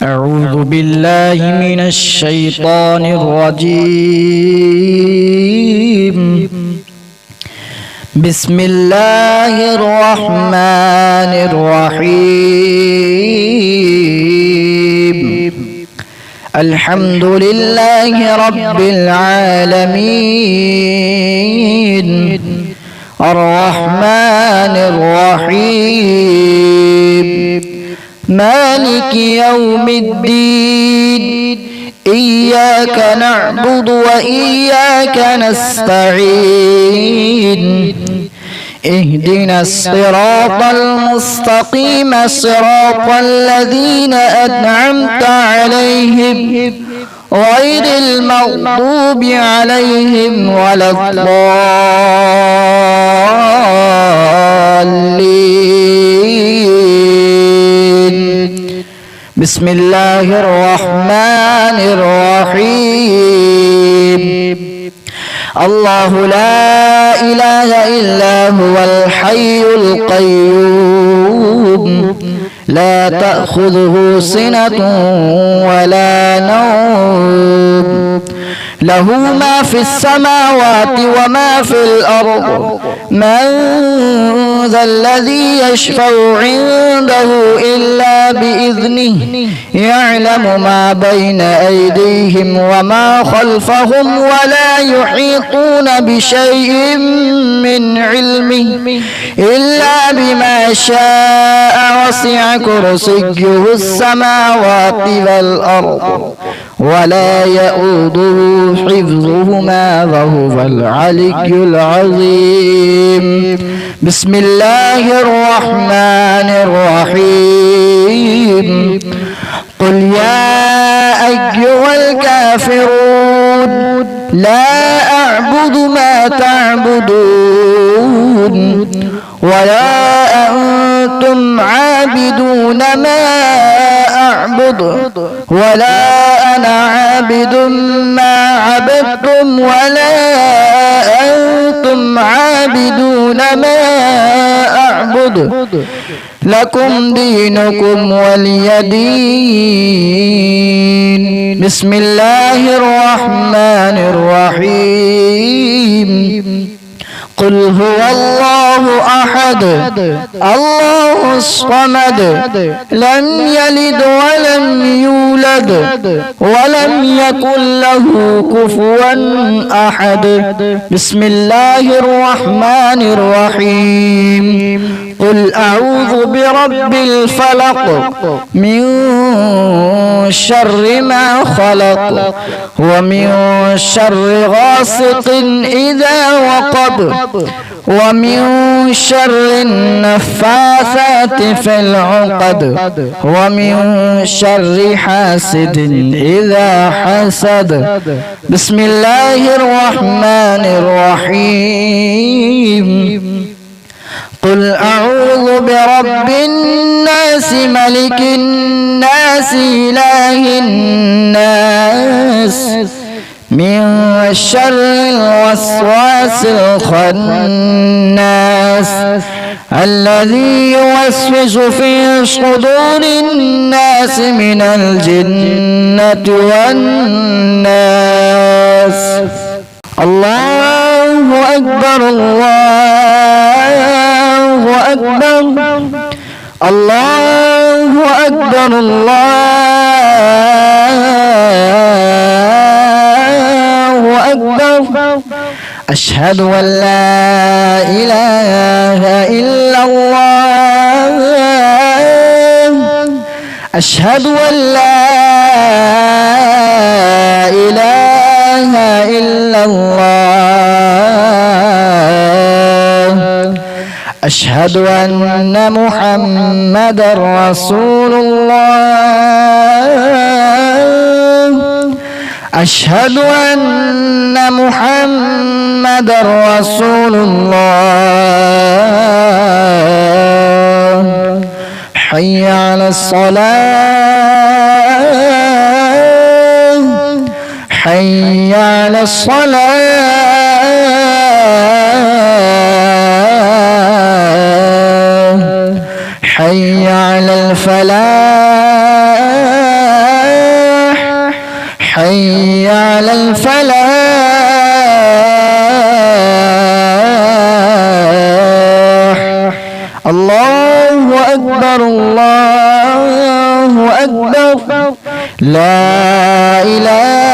أعوذ بالله من الشيطان الرجيم. بسم الله الرحمن الرحيم. الحمد لله رب العالمين الرحمن الرحيم مالك يوم الدين إياك نعبد وإياك نستعين اهدنا الصراط المستقيم صراط الذين أنعمت عليهم غير المغضوب عليهم ولا الضالين. بسم الله الرحمن الرحيم. الله لا إله إلا هو الحي القيوم لا تأخذه سنة ولا نوم له ما في السماوات وما في الأرض من ذا الذي يشفع عنده إلا بإذنه يعلم ما بين أيديهم وما خلفهم ولا يحيطون بشيء من علمه إلا بما شاء وسع كرسيه السماوات والأرض ولا يؤوده حفظهما وهو العلي العظيم. بسم الله الرحمن الرحيم. قل يا أيها الكافرون لا أعبد ما تعبدون ولا أنتم عابدون ما أعبد ولا أنا عابد ما عبدتم ولا أنتم عابدون ما أعبد لكم دينكم ولي دين. بسم الله الرحمن الرحيم. قل هو الله أحد الله الصمد لم يلد ولم يولد ولم يكن له كفوا أحد. بسم الله الرحمن الرحيم. قل أعوذ برب الفلق من شر ما خلق ومن شر غاسق إذا وقب ومن شر النفاثات في العقد ومن شر حاسد إذا حسد. بسم الله الرحمن الرحيم. قل أعوذ برب الناس ملك الناس إله الناس من شر الوسواس الخناس الذي يوسوس في صدور الناس من الجنة والناس. الله أكبر الله أكبر الله أكبر الله أكبر. أشهد أن لا إله إلا الله أشهد أن لا إله إلا الله أشهد أن محمدا رسول الله أشهد أن محمدا رسول الله. حي على الصلاة حي على الصلاة حي على الفلاح حي على الفلاح الله أكبر الله أكبر لا إله